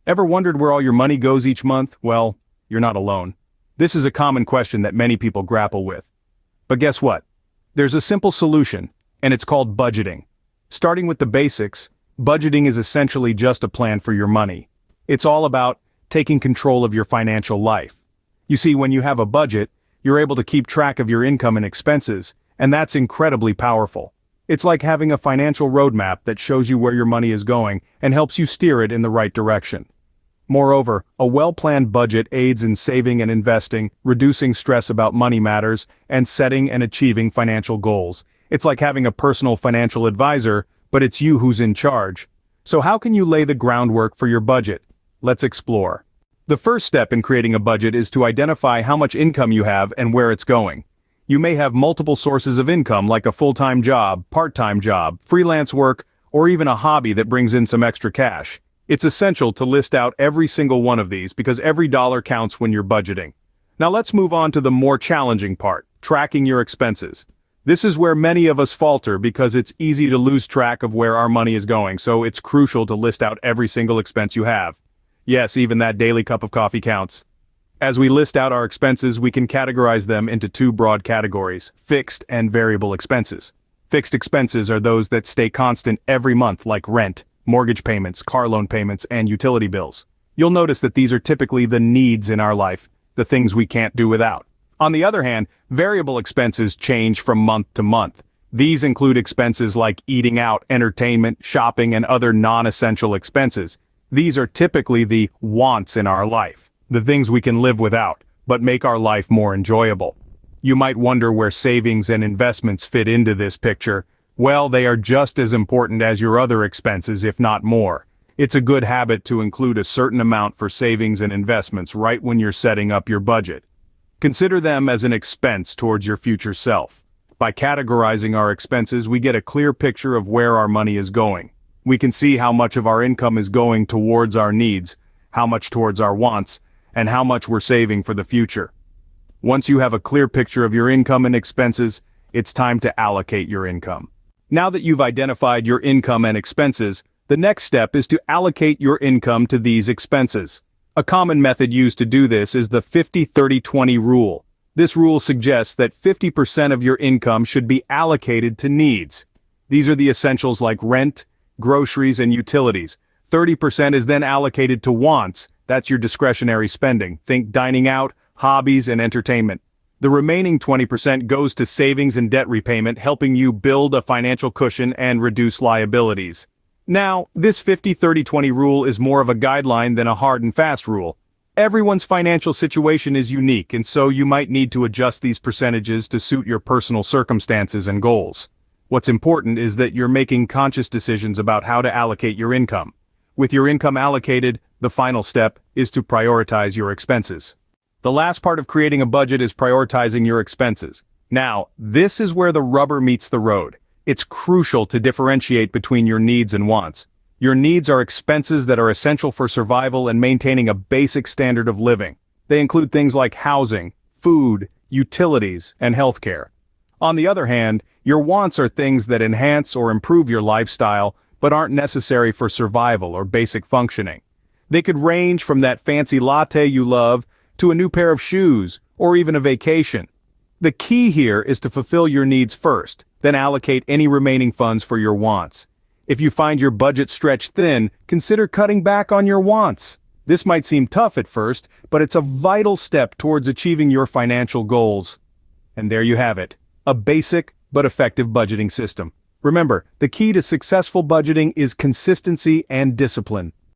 Ever wondered where all your money goes each month? Well, you're not alone. This is a common question that many people grapple with. But guess what? There's a simple solution, and it's called budgeting. Starting with the basics, budgeting is essentially just a plan for your money. It's all about taking control of your financial life. You see, when you have a budget, you're able to keep track of your income and expenses, and that's incredibly powerful. It's like having a financial roadmap that shows you where your money is going and helps you steer it in the right direction. Moreover, a well-planned budget aids in saving and investing, reducing stress about money matters, and setting and achieving financial goals. It's like having a personal financial advisor, but it's you who's in charge. So how can you lay the groundwork for your budget? Let's explore. The first step in creating a budget is to identify how much income you have and where it's going. You may have multiple sources of income like a full-time job, part-time job, freelance work, or even a hobby that brings in some extra cash. It's essential to list out every single one of these because every dollar counts when you're budgeting. Now let's move on to the more challenging part, tracking your expenses. This is where many of us falter because it's easy to lose track of where our money is going, so it's crucial to list out every single expense you have. Yes, even that daily cup of coffee counts. As we list out our expenses, we can categorize them into two broad categories, fixed and variable expenses. Fixed expenses are those that stay constant every month, like rent, mortgage payments, car loan payments, and utility bills. You'll notice that these are typically the needs in our life, the things we can't do without. On the other hand, variable expenses change from month to month. These include expenses like eating out, entertainment, shopping, and other non-essential expenses. These are typically the wants in our life, the things we can live without, but make our life more enjoyable. You might wonder where savings and investments fit into this picture. Well, they are just as important as your other expenses, if not more. It's a good habit to include a certain amount for savings and investments right when you're setting up your budget. Consider them as an expense towards your future self. By categorizing our expenses, we get a clear picture of where our money is going. We can see how much of our income is going towards our needs, how much towards our wants, and how much we're saving for the future. Once you have a clear picture of your income and expenses, it's time to allocate your income. Now that you've identified your income and expenses, the next step is to allocate your income to these expenses. A common method used to do this is the 50-30-20 rule. This rule suggests that 50% of your income should be allocated to needs. These are the essentials like rent, groceries, and utilities. 30% is then allocated to wants. That's your discretionary spending. Think dining out, hobbies, and entertainment. The remaining 20% goes to savings and debt repayment, helping you build a financial cushion and reduce liabilities. Now, this 50-30-20 rule is more of a guideline than a hard and fast rule. Everyone's financial situation is unique, and so you might need to adjust these percentages to suit your personal circumstances and goals. What's important is that you're making conscious decisions about how to allocate your income. With your income allocated, the final step is to prioritize your expenses. The last part of creating a budget is prioritizing your expenses. Now, this is where the rubber meets the road. It's crucial to differentiate between your needs and wants. Your needs are expenses that are essential for survival and maintaining a basic standard of living. They include things like housing, food, utilities, and healthcare. On the other hand, your wants are things that enhance or improve your lifestyle, but aren't necessary for survival or basic functioning. They could range from that fancy latte you love to a new pair of shoes, or even a vacation. The key here is to fulfill your needs first, then allocate any remaining funds for your wants. If you find your budget stretched thin, consider cutting back on your wants. This might seem tough at first, but it's a vital step towards achieving your financial goals. And there you have it, a basic but effective budgeting system. Remember, the key to successful budgeting is consistency and discipline.